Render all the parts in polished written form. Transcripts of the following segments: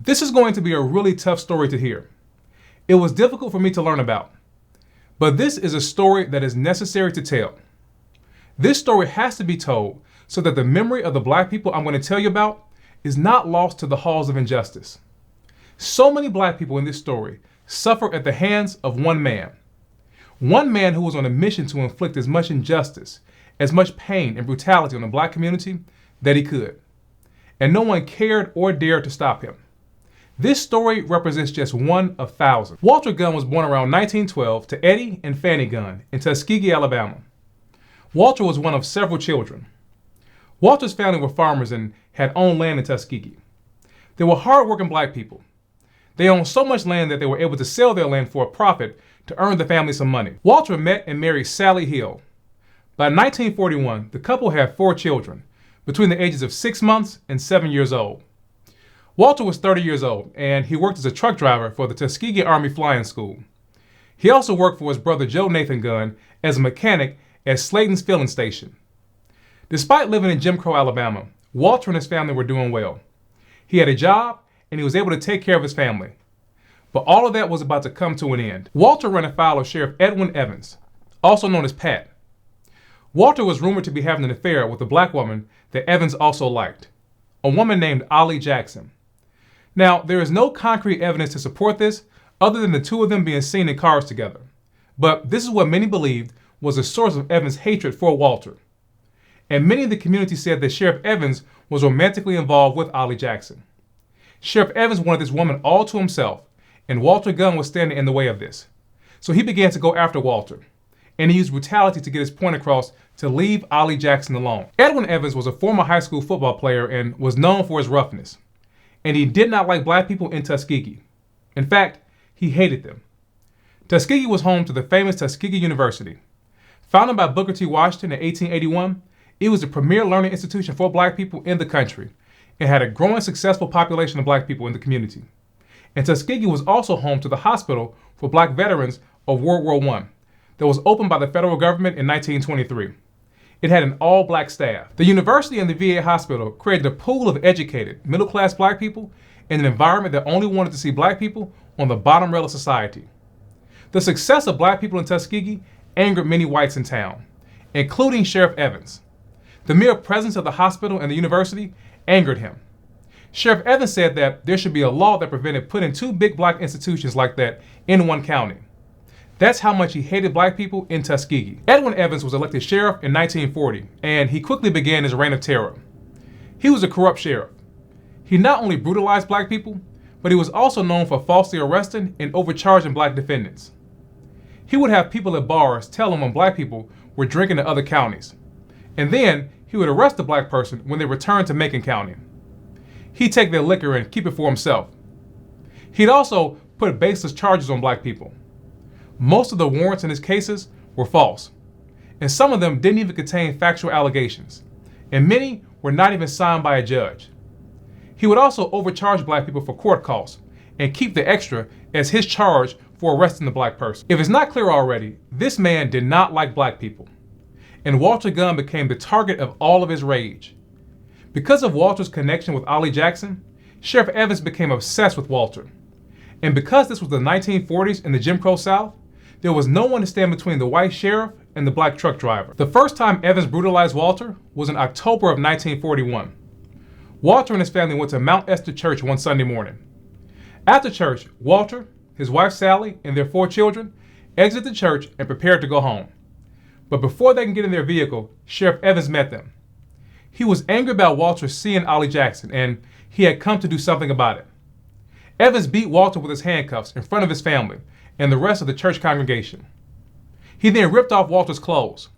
This is going to be a really tough story to hear. It was difficult for me to learn about. But this is a story that is necessary to tell. This story has to be told so that the memory of the black people I'm going to tell you about is not lost to the halls of injustice. So many black people in this story suffer at the hands of one man. One man who was on a mission to inflict as much injustice, as much pain and brutality on the black community that he could. And no one cared or dared to stop him. This story represents just one of thousands. Walter Gunn was born around 1912 to Eddie and Fanny Gunn in Tuskegee, Alabama. Walter was one of several children. Walter's family were farmers and had owned land in Tuskegee. They were hardworking black people. They owned so much land that they were able to sell their land for a profit to earn the family some money. Walter met and married Sally Hill. By 1941, the couple had 4 children, between the ages of 6 months and 7 years old. Walter was 30 years old, and he worked as a truck driver for the Tuskegee Army Flying School. He also worked for his brother Joe Nathan Gunn as a mechanic at Slayton's Filling Station. Despite living in Jim Crow, Alabama, Walter and his family were doing well. He had a job, and he was able to take care of his family. But all of that was about to come to an end. Walter ran afoul of Sheriff Edwin Evans, also known as Pat. Walter was rumored to be having an affair with a black woman that Evans also liked, a woman named Ollie Jackson. Now, there is no concrete evidence to support this other than the two of them being seen in cars together. But this is what many believed was the source of Evans' hatred for Walter. And many in the community said that Sheriff Evans was romantically involved with Ollie Jackson. Sheriff Evans wanted this woman all to himself, and Walter Gunn was standing in the way of this. So he began to go after Walter, and he used brutality to get his point across to leave Ollie Jackson alone. Edwin Evans was a former high school football player and was known for his roughness. And he did not like black people in Tuskegee. In fact, he hated them. Tuskegee was home to the famous Tuskegee University. Founded by Booker T. Washington in 1881, it was the premier learning institution for black people in the country and had a growing successful population of black people in the community. And Tuskegee was also home to the hospital for black veterans of World War I that was opened by the federal government in 1923. It had an all-black staff. The university and the VA hospital created a pool of educated, middle-class black people in an environment that only wanted to see black people on the bottom rail of society. The success of black people in Tuskegee angered many whites in town, including Sheriff Evans. The mere presence of the hospital and the university angered him. Sheriff Evans said that there should be a law that prevented putting 2 big black institutions like that in one county. That's how much he hated black people in Tuskegee. Edwin Evans was elected sheriff in 1940, and he quickly began his reign of terror. He was a corrupt sheriff. He not only brutalized black people, but he was also known for falsely arresting and overcharging black defendants. He would have people at bars tell him when black people were drinking in other counties, and then he would arrest the black person when they returned to Macon County. He'd take their liquor and keep it for himself. He'd also put baseless charges on black people. Most of the warrants in his cases were false, and some of them didn't even contain factual allegations, and many were not even signed by a judge. He would also overcharge black people for court costs and keep the extra as his charge for arresting the black person. If it's not clear already, this man did not like black people, and Walter Gunn became the target of all of his rage. Because of Walter's connection with Ollie Jackson, Sheriff Evans became obsessed with Walter. And because this was the 1940s in the Jim Crow South, there was no one to stand between the white sheriff and the black truck driver. The first time Evans brutalized Walter was in October of 1941. Walter and his family went to Mount Esther Church one Sunday morning. After church, Walter, his wife Sally, and their 4 children exited the church and prepared to go home. But before they can get in their vehicle, Sheriff Evans met them. He was angry about Walter seeing Ollie Jackson, and he had come to do something about it. Evans beat Walter with his handcuffs in front of his family and the rest of the church congregation. He then ripped off Walter's clothes.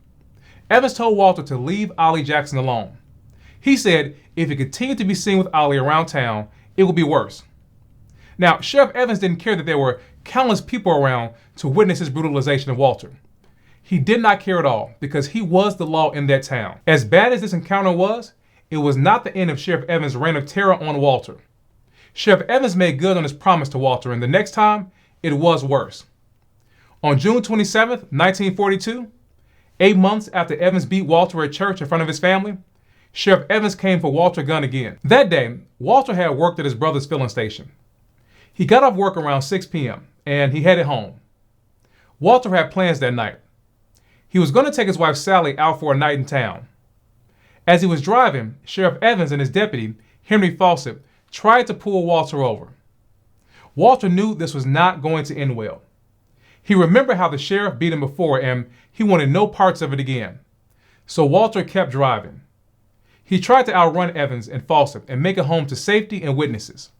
Evans told Walter to leave Ollie Jackson alone. He said if he continued to be seen with Ollie around town, it would be worse. Now, Sheriff Evans didn't care that there were countless people around to witness his brutalization of Walter. He did not care at all because he was the law in that town. As bad as this encounter was, it was not the end of Sheriff Evans' reign of terror on Walter. Sheriff Evans made good on his promise to Walter, and the next time, it was worse. On June 27, 1942, 8 months after Evans beat Walter at church in front of his family, Sheriff Evans came for Walter Gunn again. That day, Walter had worked at his brother's filling station. He got off work around 6 p.m. and he headed home. Walter had plans that night. He was going to take his wife Sally out for a night in town. As he was driving, Sheriff Evans and his deputy, Henry Fawcett, tried to pull Walter over. Walter knew this was not going to end well. He remembered how the sheriff beat him before and he wanted no parts of it again. So Walter kept driving. He tried to outrun Evans and Fawcett and make it home to safety and witnesses.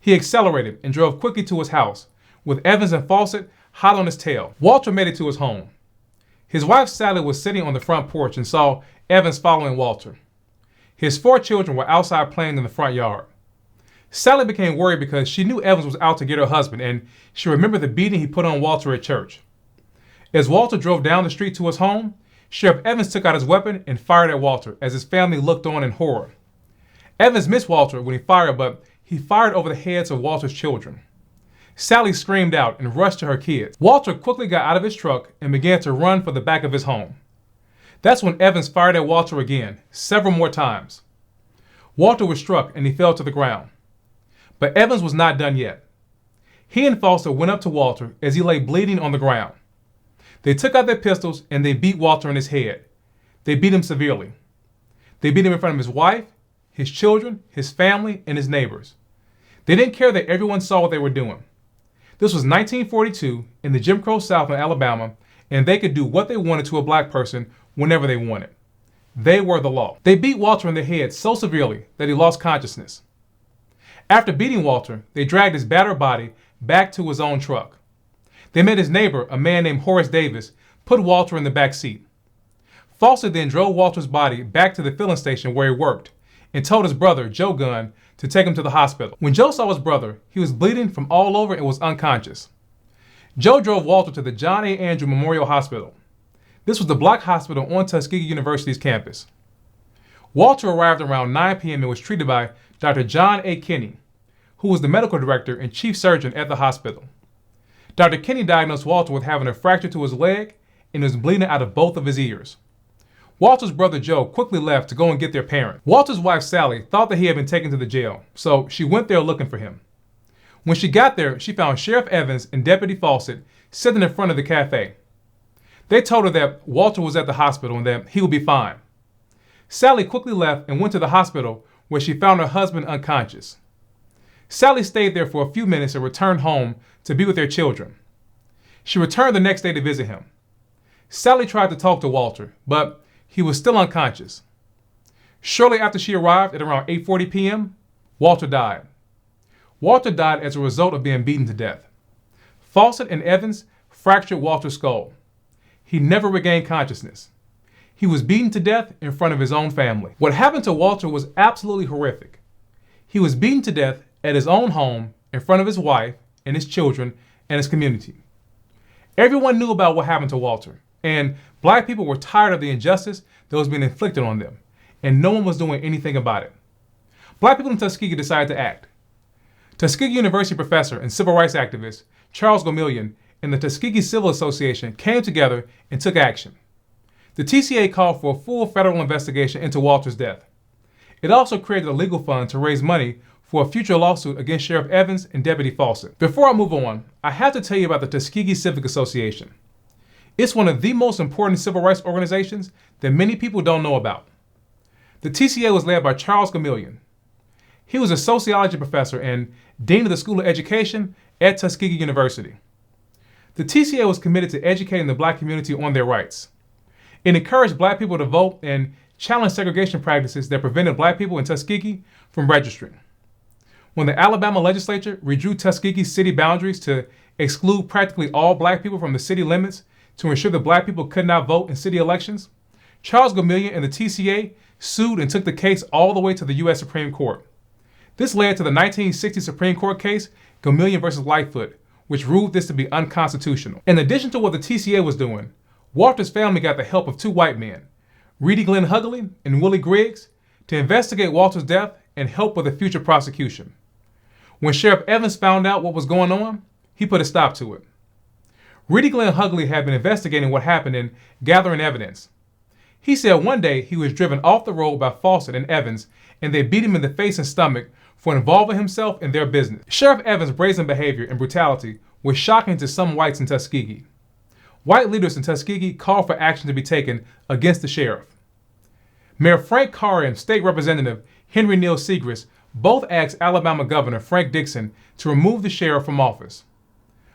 He accelerated and drove quickly to his house, with Evans and Fawcett hot on his tail. Walter made it to his home. His wife Sally was sitting on the front porch and saw Evans following Walter. His 4 children were outside playing in the front yard. Sally became worried because she knew Evans was out to get her husband, and she remembered the beating he put on Walter at church. As Walter drove down the street to his home, Sheriff Evans took out his weapon and fired at Walter as his family looked on in horror. Evans missed Walter when he fired, but he fired over the heads of Walter's children. Sally screamed out and rushed to her kids. Walter quickly got out of his truck and began to run for the back of his home. That's when Evans fired at Walter again, several more times. Walter was struck and he fell to the ground. But Evans was not done yet. He and Fawcett went up to Walter as he lay bleeding on the ground. They took out their pistols and they beat Walter in his head. They beat him severely. They beat him in front of his wife, his children, his family, and his neighbors. They didn't care that everyone saw what they were doing. This was 1942 in the Jim Crow South in Alabama, and they could do what they wanted to a black person whenever they wanted. They were the law. They beat Walter in the head so severely that he lost consciousness. After beating Walter, they dragged his battered body back to his own truck. They made his neighbor, a man named Horace Davis, put Walter in the back seat. Fawcett then drove Walter's body back to the filling station where he worked and told his brother, Joe Gunn, to take him to the hospital. When Joe saw his brother, he was bleeding from all over and was unconscious. Joe drove Walter to the John A. Andrew Memorial Hospital. This was the black hospital on Tuskegee University's campus. Walter arrived around 9 p.m. and was treated by Dr. John A. Kinney, who was the medical director and chief surgeon at the hospital. Dr. Kinney diagnosed Walter with having a fracture to his leg and was bleeding out of both of his ears. Walter's brother Joe quickly left to go and get their parent. Walter's wife Sally thought that he had been taken to the jail, so she went there looking for him. When she got there, she found Sheriff Evans and Deputy Fawcett sitting in front of the cafe. They told her that Walter was at the hospital and that he would be fine. Sally quickly left and went to the hospital where she found her husband unconscious. Sally stayed there for a few minutes and returned home to be with their children. She returned the next day to visit him. Sally tried to talk to Walter, but he was still unconscious. Shortly after she arrived at around 8:40 p.m., Walter died. Walter died as a result of being beaten to death. Fawcett and Evans fractured Walter's skull. He never regained consciousness. He was beaten to death in front of his own family. What happened to Walter was absolutely horrific. He was beaten to death at his own home in front of his wife and his children and his community. Everyone knew about what happened to Walter, and black people were tired of the injustice that was being inflicted on them, and no one was doing anything about it. Black people in Tuskegee decided to act. Tuskegee University professor and civil rights activist Charles Gomillion and the Tuskegee Civil Association came together and took action. The TCA called for a full federal investigation into Walter's death. It also created a legal fund to raise money for a future lawsuit against Sheriff Evans and Deputy Fawcett. Before I move on, I have to tell you about the Tuskegee Civic Association. It's one of the most important civil rights organizations that many people don't know about. The TCA was led by Charles Gomillion. He was a sociology professor and dean of the School of Education at Tuskegee University. The TCA was committed to educating the black community on their rights. It encouraged black people to vote and challenged segregation practices that prevented black people in Tuskegee from registering. When the Alabama legislature redrew Tuskegee's city boundaries to exclude practically all black people from the city limits to ensure that black people could not vote in city elections, Charles Gomillion and the TCA sued and took the case all the way to the U.S. Supreme Court. This led to the 1960 Supreme Court case, Gomillion versus Lightfoot, which ruled this to be unconstitutional. In addition to what the TCA was doing, Walter's family got the help of 2 white men, Reedy Glenn Hugley and Willie Griggs, to investigate Walter's death and help with a future prosecution. When Sheriff Evans found out what was going on, he put a stop to it. Reedy Glenn Hugley had been investigating what happened and gathering evidence. He said one day he was driven off the road by Fawcett and Evans, and they beat him in the face and stomach for involving himself in their business. Sheriff Evans' brazen behavior and brutality was shocking to some whites in Tuskegee. White leaders in Tuskegee called for action to be taken against the sheriff. Mayor Frank Carr and State Representative Henry Neal Segrist both asked Alabama Governor Frank Dixon to remove the sheriff from office.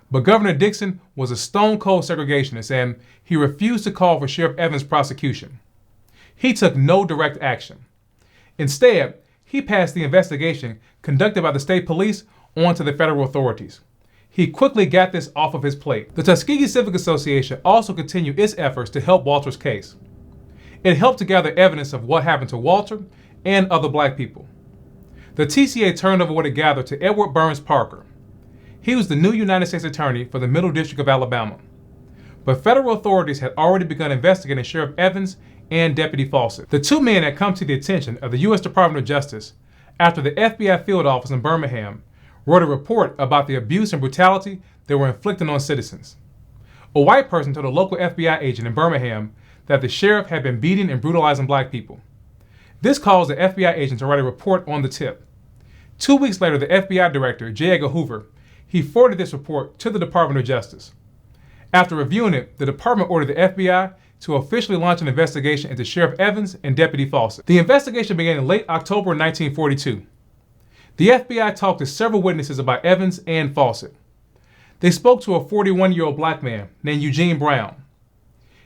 But Governor Dixon was a stone-cold segregationist, and he refused to call for Sheriff Evans' prosecution. He took no direct action. Instead, he passed the investigation conducted by the state police on to the federal authorities. He quickly got this off of his plate. The Tuskegee Civic Association also continued its efforts to help Walter's case. It helped to gather evidence of what happened to Walter and other black people. The TCA turned over what it gathered to Edward Burns Parker. He was the new United States Attorney for the Middle District of Alabama. But federal authorities had already begun investigating Sheriff Evans and Deputy Fawcett. The two men had come to the attention of the U.S. Department of Justice after the FBI field office in Birmingham wrote a report about the abuse and brutality they were inflicting on citizens. A white person told a local FBI agent in Birmingham that the sheriff had been beating and brutalizing black people. This caused the FBI agent to write a report on the tip. 2 weeks later, the FBI director, J. Edgar Hoover, he forwarded this report to the Department of Justice. After reviewing it, the department ordered the FBI to officially launch an investigation into Sheriff Evans and Deputy Fawcett. The investigation began in late October 1942. The FBI talked to several witnesses about Evans and Fawcett. They spoke to a 41-year-old black man named Eugene Brown.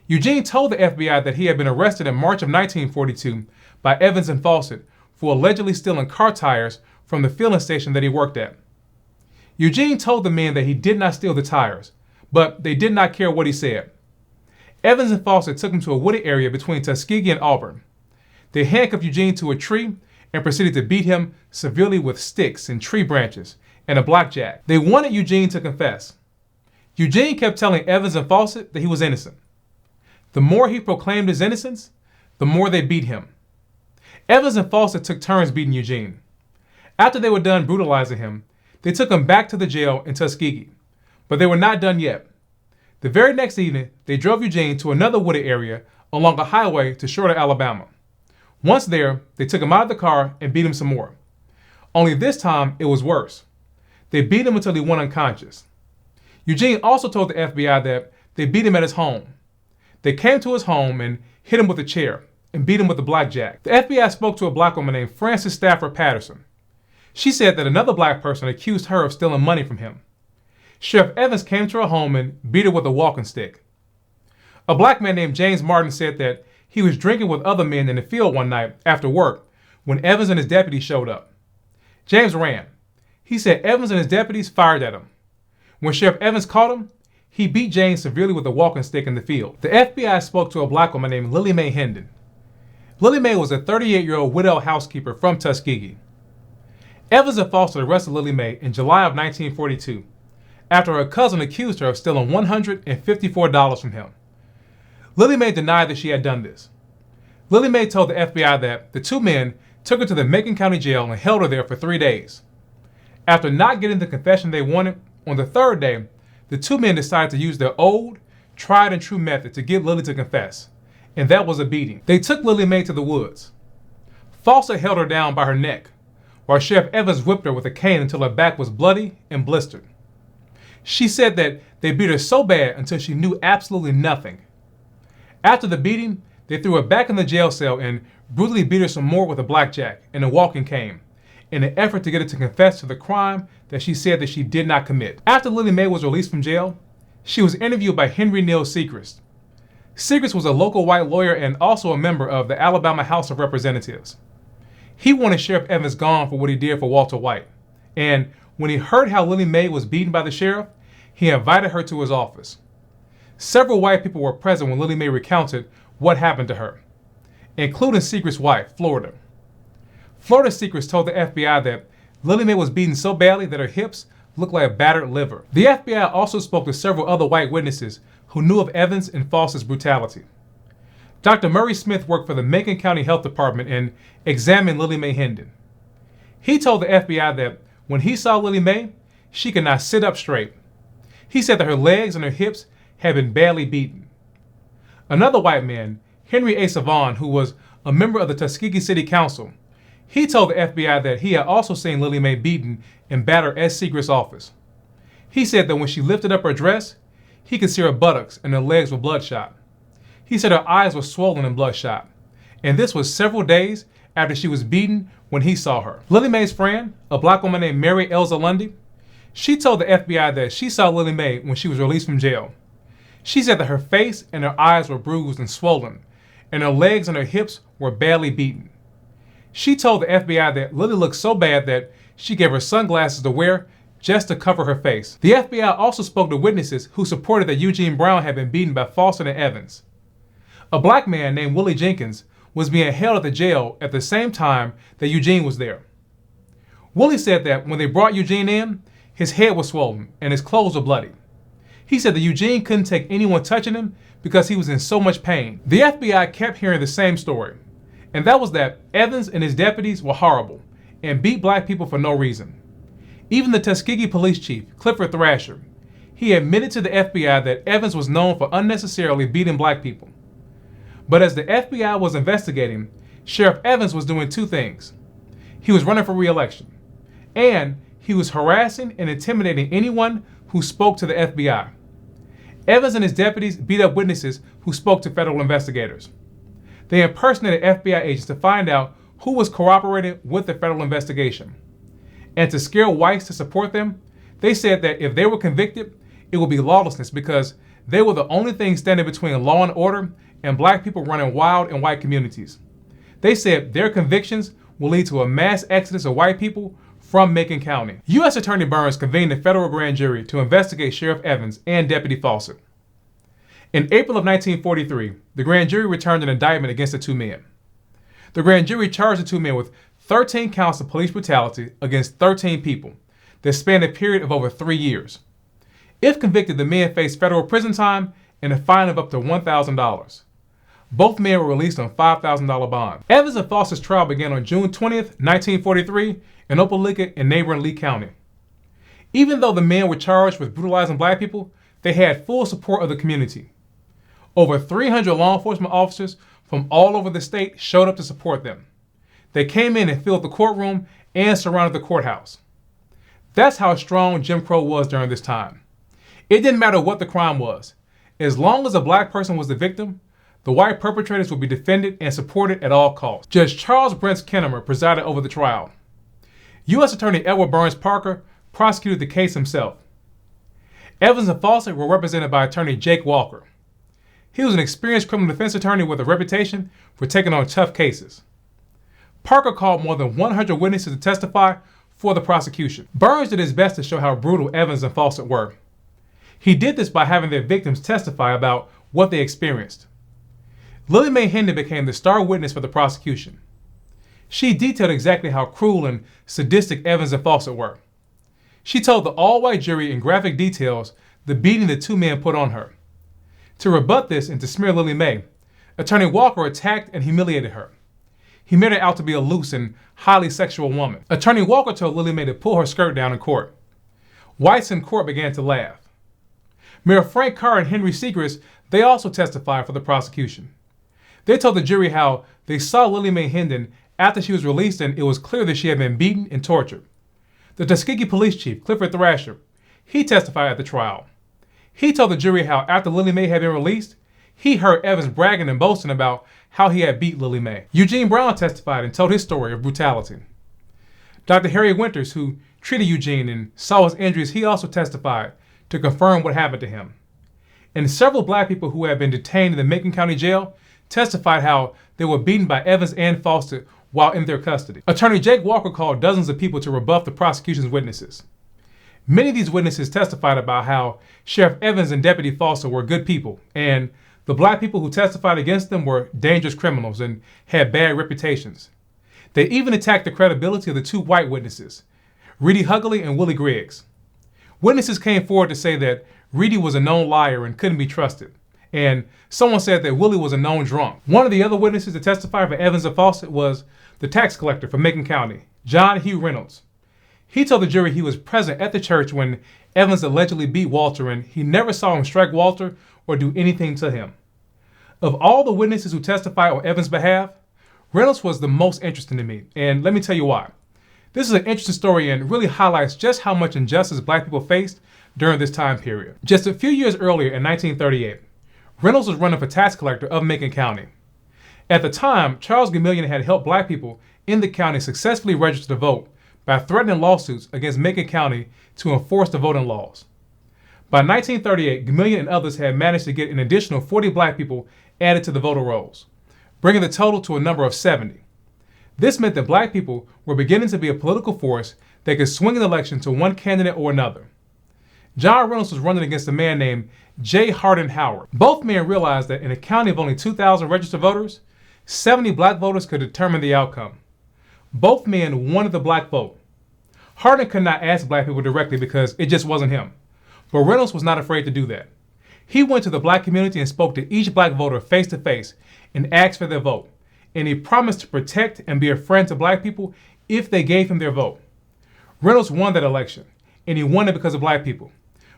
Eugene told the FBI that he had been arrested in March of 1942 by Evans and Fawcett for allegedly stealing car tires from the filling station that he worked at. Eugene told the men that he did not steal the tires, but they did not care what he said. Evans and Fawcett took him to a wooded area between Tuskegee and Auburn. They handcuffed Eugene to a tree and proceeded to beat him severely with sticks and tree branches and a blackjack. They wanted Eugene to confess. Eugene kept telling Evans and Fawcett that he was innocent. The more he proclaimed his innocence, the more they beat him. Evans and Fawcett took turns beating Eugene. After they were done brutalizing him, they took him back to the jail in Tuskegee. But they were not done yet. The very next evening, they drove Eugene to another wooded area along a highway to Shorter, Alabama. Once there, they took him out of the car and beat him some more. Only this time, it was worse. They beat him until he went unconscious. Eugene also told the FBI that they beat him at his home. They came to his home and hit him with a chair and beat him with a blackjack. The FBI spoke to a black woman named Frances Stafford Patterson. She said that another black person accused her of stealing money from him. Sheriff Evans came to her home and beat her with a walking stick. A black man named James Martin said that he was drinking with other men in the field one night after work when Evans and his deputies showed up. James ran. He said Evans and his deputies fired at him. When Sheriff Evans caught him, he beat James severely with a walking stick in the field. The FBI spoke to a black woman named Lily Mae Hendon. Lily Mae was a 38-year-old widowed housekeeper from Tuskegee. Evans and Fawcett arrested Lily Mae in July of 1942 after her cousin accused her of stealing $154 from him. Lily Mae denied that she had done this. Lily Mae told the FBI that the two men took her to the Macon County Jail and held her there for 3 days. After not getting the confession they wanted, on the third day, the two men decided to use their old, tried and true method to get Lily to confess, and that was a beating. They took Lily Mae to the woods. Fawcett held her down by her neck, while Sheriff Evans whipped her with a cane until her back was bloody and blistered. She said that they beat her so bad until she knew absolutely nothing. After the beating, they threw her back in the jail cell and brutally beat her some more with a blackjack and a walking cane in an effort to get her to confess to the crime that she said that she did not commit. After Lily Mae was released from jail, she was interviewed by Henry Neal Segrist. Segrist was a local white lawyer and also a member of the Alabama House of Representatives. He wanted Sheriff Evans gone for what he did for Walter White, and when he heard how Lily Mae was beaten by the sheriff, he invited her to his office. Several white people were present when Lily Mae recounted what happened to her, including Segrist's wife, Florida. Florida Segrist told the FBI that Lily Mae was beaten so badly that her hips looked like a battered liver. The FBI also spoke to several other white witnesses who knew of Evans and Fawcett's brutality. Dr. Murray Smith worked for the Macon County Health Department and examined Lily Mae Hendon. He told the FBI that when he saw Lily Mae, she could not sit up straight. He said that her legs and her hips had been badly beaten. Another white man, Henry A. Savon, who was a member of the Tuskegee City Council, he told the FBI that he had also seen Lily Mae beaten and battered at Segrest's office. He said that when she lifted up her dress, he could see her buttocks and her legs were bloodshot. He said her eyes were swollen and bloodshot, and this was several days after she was beaten when he saw her. Lily Mae's friend, a black woman named Mary Elza Lundy, she told the FBI that she saw Lily Mae when she was released from jail. She said that her face and her eyes were bruised and swollen, and her legs and her hips were badly beaten. She told the FBI that Lily looked so bad that she gave her sunglasses to wear just to cover her face. The FBI also spoke to witnesses who supported that Eugene Brown had been beaten by Foster and Evans. A black man named Willie Jenkins was being held at the jail at the same time that Eugene was there. Willie said that when they brought Eugene in, his head was swollen and his clothes were bloody. He said that Eugene couldn't take anyone touching him because he was in so much pain. The FBI kept hearing the same story, and that was that Evans and his deputies were horrible and beat black people for no reason. Even the Tuskegee police chief, Clifford Thrasher, he admitted to the FBI that Evans was known for unnecessarily beating black people. But as the FBI was investigating, Sheriff Evans was doing two things. He was running for re-election, and he was harassing and intimidating anyone who spoke to the FBI. Evans and his deputies beat up witnesses who spoke to federal investigators. They impersonated FBI agents to find out who was cooperating with the federal investigation. And to scare whites to support them, they said that if they were convicted, it would be lawlessness because they were the only thing standing between law and order and black people running wild in white communities. They said their convictions will lead to a mass exodus of white people from Macon County. U.S. Attorney Burns convened a federal grand jury to investigate Sheriff Evans and Deputy Fawcett. In April of 1943, the grand jury returned an indictment against the two men. The grand jury charged the two men with 13 counts of police brutality against 13 people that spanned a period of over 3 years. If convicted, the men faced federal prison time and a fine of up to $1,000. Both men were released on $5,000 bond. Evans and Fawcett's trial began on June 20th, 1943 in Opelika in neighboring Lee County. Even though the men were charged with brutalizing black people, they had full support of the community. Over 300 law enforcement officers from all over the state showed up to support them. They came in and filled the courtroom and surrounded the courthouse. That's how strong Jim Crow was during this time. It didn't matter what the crime was. As long as a black person was the victim, the white perpetrators would be defended and supported at all costs. Judge Charles Brents Kennemer presided over the trial. U.S. Attorney Edward Burns Parker prosecuted the case himself. Evans and Fawcett were represented by attorney Jake Walker. He was an experienced criminal defense attorney with a reputation for taking on tough cases. Parker called more than 100 witnesses to testify for the prosecution. Burns did his best to show how brutal Evans and Fawcett were. He did this by having their victims testify about what they experienced. Lily Mae Hendon became the star witness for the prosecution. She detailed exactly how cruel and sadistic Evans and Fawcett were. She told the all-white jury in graphic details the beating the two men put on her. To rebut this and to smear Lily Mae, Attorney Walker attacked and humiliated her. He made her out to be a loose and highly sexual woman. Attorney Walker told Lily Mae to pull her skirt down in court. Whites in court began to laugh. Mayor Frank Carr and Henry Segrest, they also testified for the prosecution. They told the jury how they saw Lily Mae Hendon after she was released and it was clear that she had been beaten and tortured. The Tuskegee police chief, Clifford Thrasher, he testified at the trial. He told the jury how after Lily Mae had been released, he heard Evans bragging and boasting about how he had beat Lily Mae. Eugene Brown testified and told his story of brutality. Dr. Harry Winters, who treated Eugene and saw his injuries, he also testified to confirm what happened to him. And several black people who had been detained in the Macon County Jail testified how they were beaten by Evans and Fawcett while in their custody. Attorney Jake Walker called dozens of people to rebuff the prosecution's witnesses. Many of these witnesses testified about how Sheriff Evans and Deputy Fawcett were good people, and the black people who testified against them were dangerous criminals and had bad reputations. They even attacked the credibility of the two white witnesses, Reedy Hugley and Willie Griggs. Witnesses came forward to say that Reedy was a known liar and couldn't be trusted, and someone said that Willie was a known drunk. One of the other witnesses to testify for Evans and Fawcett was the tax collector from Macon County, John Hugh Reynolds. He told the jury he was present at the church when Evans allegedly beat Walter and he never saw him strike Walter or do anything to him. Of all the witnesses who testified on Evans' behalf, Reynolds was the most interesting to me, and let me tell you why. This is an interesting story and really highlights just how much injustice black people faced during this time period. Just a few years earlier in 1938, Reynolds was running for tax collector of Macon County. At the time, Charles Gamillion had helped black people in the county successfully register to vote by threatening lawsuits against Macon County to enforce the voting laws. By 1938, Gamillion and others had managed to get an additional 40 black people added to the voter rolls, bringing the total to a number of 70. This meant that black people were beginning to be a political force that could swing an election to one candidate or another. John Reynolds was running against a man named J. Hardin Howard. Both men realized that in a county of only 2,000 registered voters, 70 black voters could determine the outcome. Both men wanted the black vote. Hardin could not ask black people directly because it just wasn't him. But Reynolds was not afraid to do that. He went to the black community and spoke to each black voter face to face and asked for their vote. And he promised to protect and be a friend to black people if they gave him their vote. Reynolds won that election, and he won it because of black people.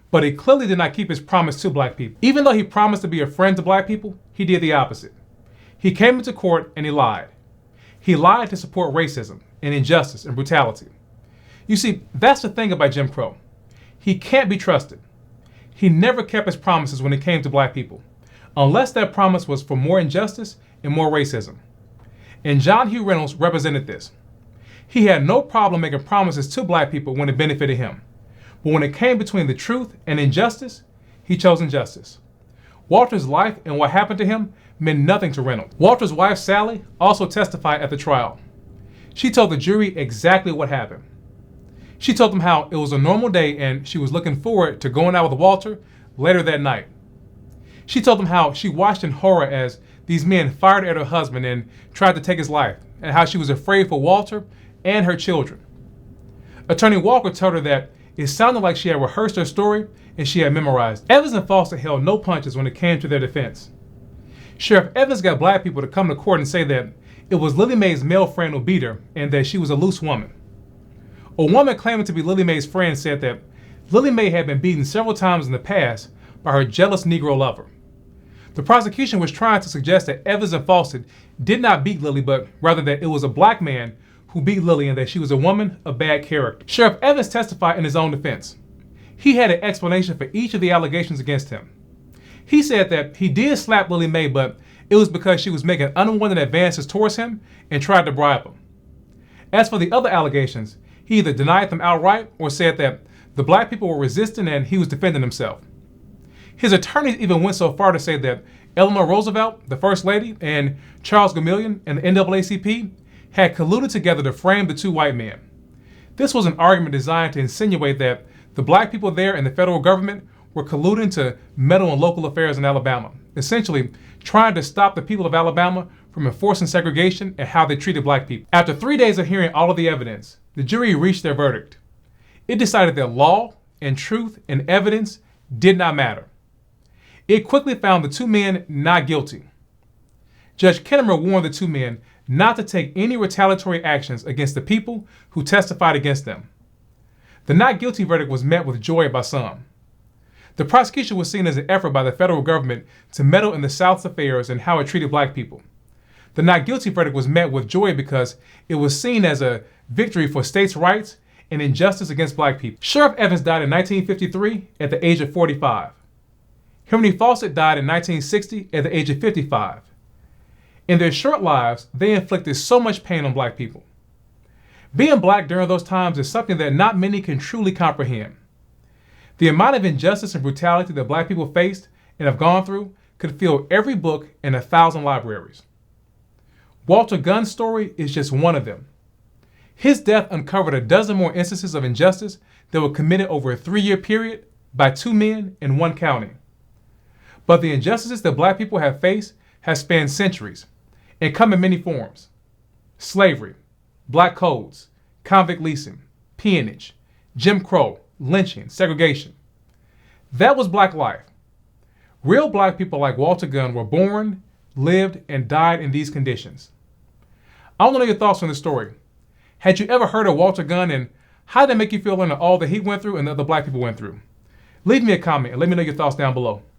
But he clearly did not keep his promise to black people. Even though he promised to be a friend to black people, he did the opposite. He came into court and he lied. He lied to support racism and injustice and brutality. You see, that's the thing about Jim Crow. He can't be trusted. He never kept his promises when it came to black people, unless that promise was for more injustice and more racism. And John Hugh Reynolds represented this. He had no problem making promises to black people when it benefited him. But when it came between the truth and injustice, he chose injustice. Walter's life and what happened to him meant nothing to Reynolds. Walter's wife, Sally, also testified at the trial. She told the jury exactly what happened. She told them how it was a normal day and she was looking forward to going out with Walter later that night. She told them how she watched in horror as these men fired at her husband and tried to take his life, and how she was afraid for Walter and her children. Attorney Walker told her that it sounded like she had rehearsed her story and she had memorized. Evans and Foster held no punches when it came to their defense. Sheriff Evans got black people to come to court and say that it was Lily Mae's male friend who beat her and that she was a loose woman. A woman claiming to be Lily Mae's friend said that Lily Mae had been beaten several times in the past by her jealous Negro lover. The prosecution was trying to suggest that Evans and Foster did not beat Lily, but rather that it was a black man who beat Lily and that she was a woman of bad character. Sheriff Evans testified in his own defense. He had an explanation for each of the allegations against him. He said that he did slap Lily Mae, but it was because she was making unwanted advances towards him and tried to bribe him. As for the other allegations, he either denied them outright or said that the black people were resisting and he was defending himself. His attorneys even went so far to say that Eleanor Roosevelt, the First Lady, and Charles Gamillion and the NAACP had colluded together to frame the two white men. This was an argument designed to insinuate that the black people there and the federal government were colluding to meddle in local affairs in Alabama, essentially trying to stop the people of Alabama from enforcing segregation and how they treated black people. After 3 days of hearing all of the evidence, the jury reached their verdict. It decided that law and truth and evidence did not matter. It quickly found the two men not guilty. Judge Kennemer warned the two men not to take any retaliatory actions against the people who testified against them. The not guilty verdict was met with joy by some. The prosecution was seen as an effort by the federal government to meddle in the South's affairs and how it treated black people. The not guilty verdict was met with joy because it was seen as a victory for states' rights and injustice against black people. Sheriff Evans died in 1953 at the age of 45. Henry Fawcett died in 1960 at the age of 55. In their short lives, they inflicted so much pain on black people. Being black during those times is something that not many can truly comprehend. The amount of injustice and brutality that black people faced and have gone through could fill every book in 1,000 libraries. Walter Gunn's story is just one of them. His death uncovered a dozen more instances of injustice that were committed over a 3-year period by two men in one county. But the injustices that black people have faced have spanned centuries and come in many forms: slavery, black codes, convict leasing, peonage, Jim Crow, lynching, segregation. That was black life. Real black people like Walter Gunn were born, lived, and died in these conditions. I want to know your thoughts on this story. Had you ever heard of Walter Gunn, and how did it make you feel learning all that he went through and the other black people went through? Leave me a comment and let me know your thoughts down below.